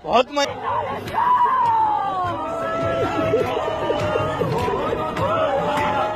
بہت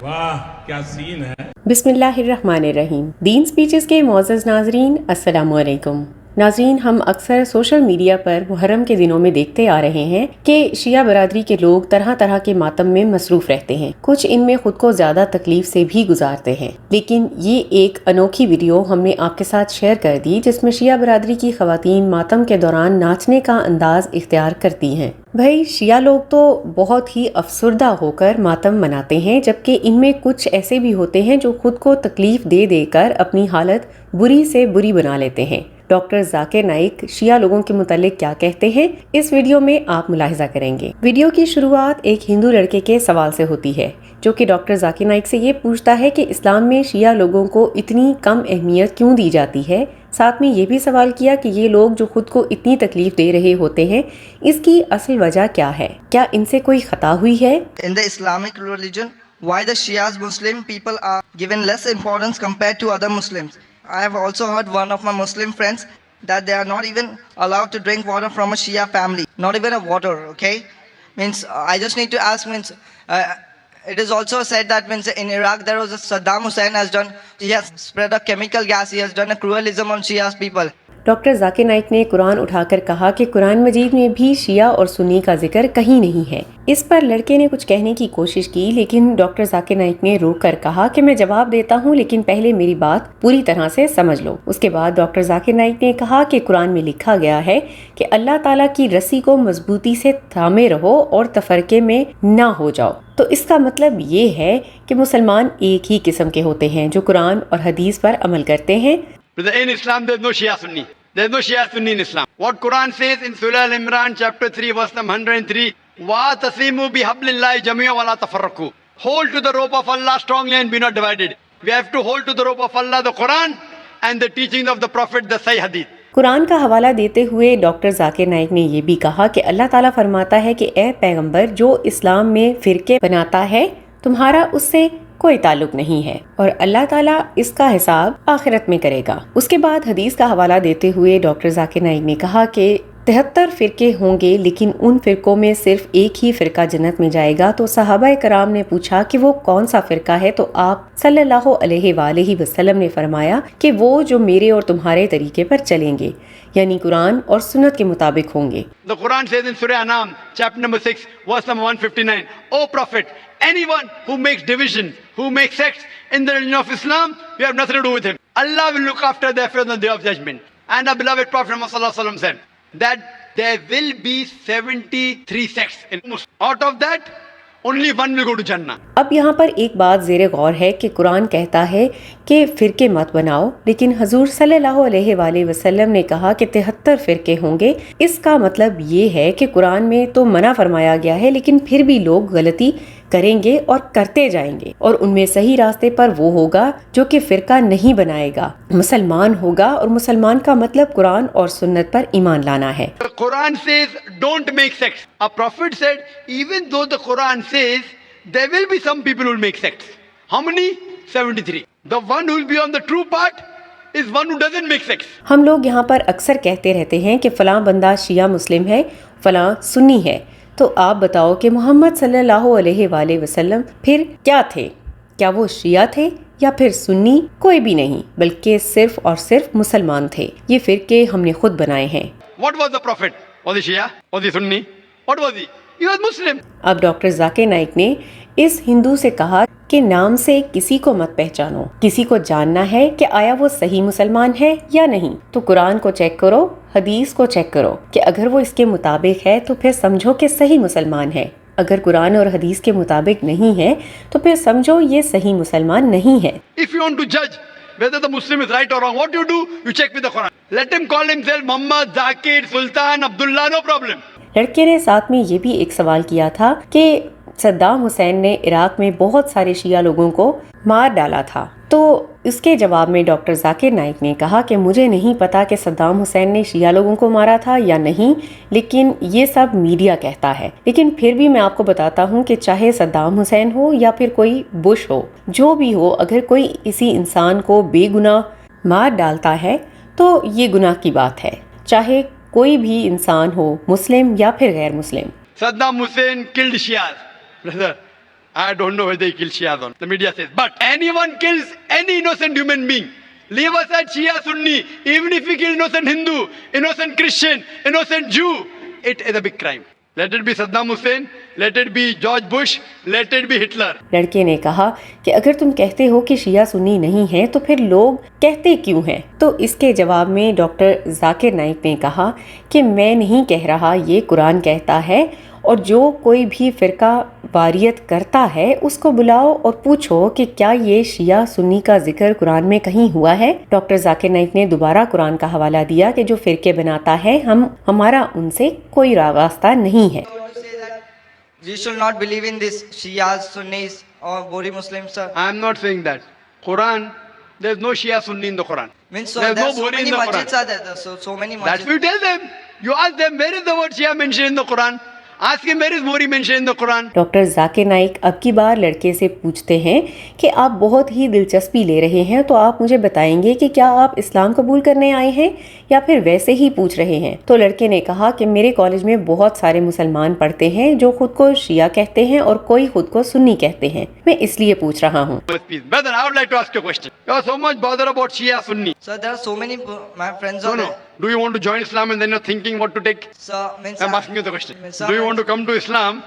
واہ کیا سین ہے. بسم اللہ الرحمن الرحیم. دین سپیچز کے معزز ناظرین، السلام علیکم. ناظرین، ہم اکثر سوشل میڈیا پر محرم کے دنوں میں دیکھتے آ رہے ہیں کہ شیعہ برادری کے لوگ طرح طرح کے ماتم میں مصروف رہتے ہیں. کچھ ان میں خود کو زیادہ تکلیف سے بھی گزارتے ہیں. لیکن یہ ایک انوکھی ویڈیو ہم نے آپ کے ساتھ شیئر کر دی جس میں شیعہ برادری کی خواتین ماتم کے دوران ناچنے کا انداز اختیار کرتی ہیں. بھائی، شیعہ لوگ تو بہت ہی افسردہ ہو کر ماتم مناتے ہیں، جبکہ ان میں کچھ ایسے بھی ہوتے ہیں جو خود کو تکلیف دے دے کر اپنی حالت بری سے بری بنا لیتے ہیں. ڈاکٹر ذاکر نائک شیعہ لوگوں کے متعلق کیا کہتے ہیں، اس ویڈیو میں آپ ملاحظہ کریں گے. ویڈیو کی شروعات ایک ہندو لڑکے کے سوال سے ہوتی ہے جو کہ ڈاکٹر ذاکر نائک سے یہ پوچھتا ہے کہ اسلام میں شیعہ لوگوں کو اتنی کم اہمیت کیوں دی جاتی ہے. ساتھ میں یہ بھی سوال کیا کہ یہ لوگ جو خود کو اتنی تکلیف دے رہے ہوتے ہیں، اس کی اصل وجہ کیا ہے؟ کیا ان سے کوئی خطا ہوئی ہے؟ In the Islamic religion, why the Shias Muslim people are given less importance compared to other Muslims? I have also heard one of my Muslim friends that they are not even allowed to drink water from a Shia family, not even a water, okay? Means I just need to ask, it is also said that in Iraq there was a Saddam Hussein he has spread a chemical gas, he has done a cruelism on Shia's people. Doctor Zakir Naik نے قرآن اٹھا کر کہا کہ قرآن مجید میں بھی شیعہ اور سنی کا ذکر کہیں نہیں ہے. اس پر لڑکے نے کچھ کہنے کی کوشش کی، لیکن ڈاکٹر ذاکر نائک نے روک کر کہا کہ میں جواب دیتا ہوں، لیکن پہلے میری بات پوری طرح سے سمجھ لو. اس کے بعد ڈاکٹر ذاکر نائک نے کہا کہ قرآن میں لکھا گیا ہے کہ اللہ تعالیٰ کی رسی کو مضبوطی سے تھامے رہو اور تفرقے میں نہ ہو جاؤ. تو اس کا مطلب یہ ہے کہ مسلمان ایک ہی قسم کے ہوتے ہیں جو قرآن اور حدیث پر عمل کرتے ہیں. In Islam there is no Shia Sunni. There is no Shia Sunni in Islam. What Quran says in Surah Al-Imran chapter 3 verse number 103, وَاتَصِمُوا بِحَبْلِ اللَّهِ جَمِيعًا وَلَا تَفَرَّقُوا. Hold to the rope of Allah strongly and be not divided. We have to hold to the rope of Allah, the Quran, and the teachings of the Prophet, the Sahih Hadith. قرآن کا حوالہ دیتے ہوئے doctor Zakir Naik نے یہ بھی کہا کہ اللہ تعالیٰ فرماتا ہے کہ اے پیغمبر، جو اسلام میں فرقے بناتا ہے تمہارا اس سے کوئی تعلق نہیں ہے، اور اللہ تعالیٰ اس کا حساب آخرت میں کرے گا. اس کے بعد حدیث کا حوالہ دیتے ہوئے ڈاکٹر ذاکر نائک نے کہا کہ 73 فرقے ہوں گے، لیکن ان فرقوں میں صرف ایک ہی فرقہ جنت میں جائے گا. تو صحابہ کرام نے پوچھا کہ وہ کون سا فرقہ ہے، تو آپ صلی اللہ علیہ وآلہ وسلم نے فرمایا کہ وہ جو میرے اور تمہارے طریقے پر چلیں گے، یعنی قرآن اور سنت کے مطابق ہوں گے. The Quran says in Surah Anam chapter number 6 verse number 159, O Prophet, anyone who makes division, who makes sects in the religion of Islam, you have nothing to do with him. Allah will look after the affairs on the day of judgment. And our beloved Prophet Muhammad sallallahu alaihi wasallam said that there will be 73 sects in Muslim. Out of that, only one will go to Jannah. اب یہاں پر ایک بات زیر غور ہے کہ قرآن کہتا ہے کہ فرقے مت بناؤ، لیکن حضور صلی اللہ علیہ وآلہ وسلم نے کہا کہ 73 فرقے ہوں گے. اس کا مطلب یہ ہے کہ قرآن میں تو منع فرمایا گیا ہے، لیکن پھر بھی لوگ غلطی کریں گے اور کرتے جائیں گے، اور ان میں صحیح راستے پر وہ ہوگا جو کہ فرقہ نہیں بنائے گا، مسلمان ہوگا. اور مسلمان کا مطلب قرآن اور سنت پر ایمان لانا ہے. The Quran says don't make sects. Our Prophet said even though the Quran says there will be some people who will make sects. How many? 73. The one who will be on the true path is one who doesn't make sects. ہم لوگ یہاں پر اکثر کہتے رہتے ہیں کہ فلاں بندہ شیعہ مسلم ہے، فلاں سنی ہے. تو آپ بتاؤ کہ محمد صلی اللہ علیہ وآلہ وسلم پھر کیا تھے؟ کیا وہ شیعہ تھے یا پھر سنی؟ کوئی بھی نہیں، بلکہ صرف اور صرف مسلمان تھے. یہ فرقے ہم نے خود بنائے ہیں. What was the Prophet? Was he Shia? Was he Sunni? What was he? He was Muslim. اب ڈاکٹر ذاکر نائک نے اس ہندو سے کہا کہ نام سے کسی کو مت پہچانو، کسی کو جاننا ہے کہ آیا وہ صحیح مسلمان ہے یا نہیں. تو قرآن کو چیک کرو، حدیث کو چیک کرو کہ اگر وہ اس کے مطابق ہے تو پھر سمجھو کہ صحیح مسلمان ہے. اگر قرآن اور حدیث کے مطابق نہیں ہے تو پھر سمجھو یہ صحیح مسلمان نہیں ہے. If you want to judge whether the Muslim is right or wrong, what you do? You check with the Quran. Let him call himself Muhammad, Zakir, Sultan, Abdullah, no problem. لڑکے نے ساتھ میں یہ بھی ایک سوال کیا تھا کہ صدام حسین نے عراق میں بہت سارے شیعہ لوگوں کو مار ڈالا تھا. تو اس کے جواب میں ڈاکٹر ذاکر نائک نے کہا کہ مجھے نہیں پتا کہ صدام حسین نے شیعہ لوگوں کو مارا تھا یا نہیں، لیکن یہ سب میڈیا کہتا ہے. لیکن پھر بھی میں آپ کو بتاتا ہوں کہ چاہے صدام حسین ہو یا پھر کوئی بش ہو، جو بھی ہو، اگر کوئی کسی انسان کو بے گناہ مار ڈالتا ہے تو یہ گناہ کی بات ہے، چاہے کوئی بھی انسان ہو، مسلم یا پھر غیر مسلم۔ Saddam Hussein killed Shias. Brother, I don't know whether he killed Shias or not. The media says. But anyone kills any innocent human being. Leave aside Shia Sunni. Even if he kills innocent Hindu, innocent Christian, innocent Jew, it is a big crime. Let it be Saddam Hussein, let it be George Bush, let it be Hitler. لڑکے نے کہا کہ اگر تم کہتے ہو کہ شیعہ سنی نہیں ہیں تو پھر لوگ کہتے کیوں ہیں؟ تو اس کے جواب میں ڈاکٹر ذاکر نائک نے کہا کہ میں نہیں کہہ رہا، یہ قرآن کہتا ہے، اور جو کوئی بھی فرقہ واریت کرتا ہے اس کو بلاؤ اور پوچھو کہ کیا یہ شیعہ سنی کا ذکر قرآن میں کہیں ہوا ہے۔ ڈاکٹر ذاکر نائک نے دوبارہ قرآن کا حوالہ دیا کہ جو فرقے بناتا ہے ہمارا ان سے کوئی راستہ نہیں ہے۔ We should not believe in this Shias, Sunnis or Bori Muslims, sir. I am not saying that. Quran, there is no Shia Sunni in the Quran. Means so There is there no are so Bori many in the masjids Quran. are there, so many That's masjids. what you tell them. You ask them, where is the word Shia mentioned in the Quran? Ask him, where is Bori mentioned in the Quran? Doctor Zakir Naik اب کی بار لڑکے سے پوچھتے ہیں کہ آپ بہت ہی دلچسپی لے رہے ہیں، تو آپ مجھے بتائیں گے کہ کیا آپ اسلام قبول کرنے آئے ہیں یا پھر ویسے ہی پوچھ رہے ہیں؟ تو لڑکے نے کہا کہ میرے کالج میں بہت سارے مسلمان پڑھتے ہیں جو خود کو شیعہ کہتے ہیں اور کوئی خود کو سنی کہتے ہیں، میں اس لیے پوچھ رہا ہوں۔ Brother, I would like to ask you a question. You are so much bothered about Shia Sunni. Sir, there are so many my friends No, are no. there. Do you want to join Islam and then you're thinking what to take? Sir, means I'm asking you the question. Sir, Do you want to come to Islam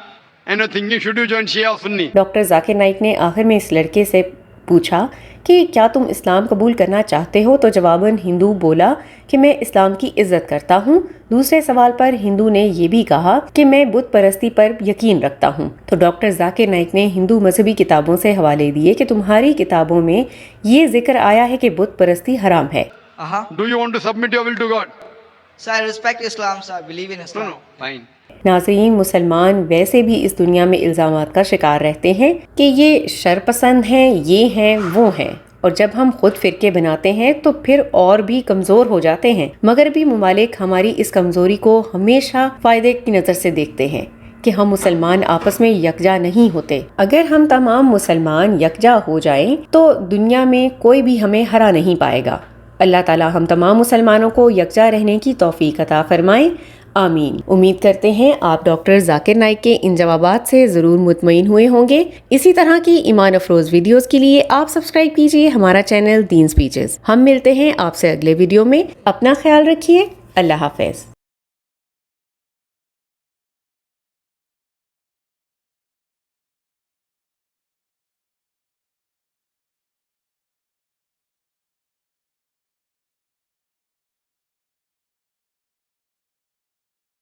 and you're thinking, should you join Shia or Sunni? Doctor Zakir Naik نے آخر میں اس لڑکے سے پوچھا کہ کیا تم اسلام قبول کرنا چاہتے ہو؟ تو جواباً ہندو بولا کہ میں اسلام کی عزت کرتا ہوں۔ دوسرے سوال پر ہندو نے یہ بھی کہا کہ میں بت پرستی پر یقین رکھتا ہوں۔ تو ڈاکٹر ذاکر نائک نے ہندو مذہبی کتابوں سے حوالے دیے کہ تمہاری کتابوں میں یہ ذکر آیا ہے کہ بت پرستی حرام ہے۔ Do you want to submit your will to God? Sir, I respect Islam, sir. I believe in No, Islam. no. Fine. ناظرین، مسلمان ویسے بھی اس دنیا میں الزامات کا شکار رہتے ہیں کہ یہ شر پسند ہیں، یہ ہیں، وہ ہیں، اور جب ہم خود فرقے بناتے ہیں تو پھر اور بھی کمزور ہو جاتے ہیں۔ مغربی ممالک ہماری اس کمزوری کو ہمیشہ فائدے کی نظر سے دیکھتے ہیں کہ ہم مسلمان آپس میں یکجا نہیں ہوتے۔ اگر ہم تمام مسلمان یکجا ہو جائیں تو دنیا میں کوئی بھی ہمیں ہرا نہیں پائے گا۔ اللہ تعالی ہم تمام مسلمانوں کو یکجا رہنے کی توفیق عطا فرمائے، آمین۔ امید کرتے ہیں آپ ڈاکٹر ذاکر نائک کے ان جوابات سے ضرور مطمئن ہوئے ہوں گے۔ اسی طرح کی ایمان افروز ویڈیوز کے لیے آپ سبسکرائب کیجئے ہمارا چینل دین سپیچز۔ ہم ملتے ہیں آپ سے اگلے ویڈیو میں، اپنا خیال رکھیے، اللہ حافظ۔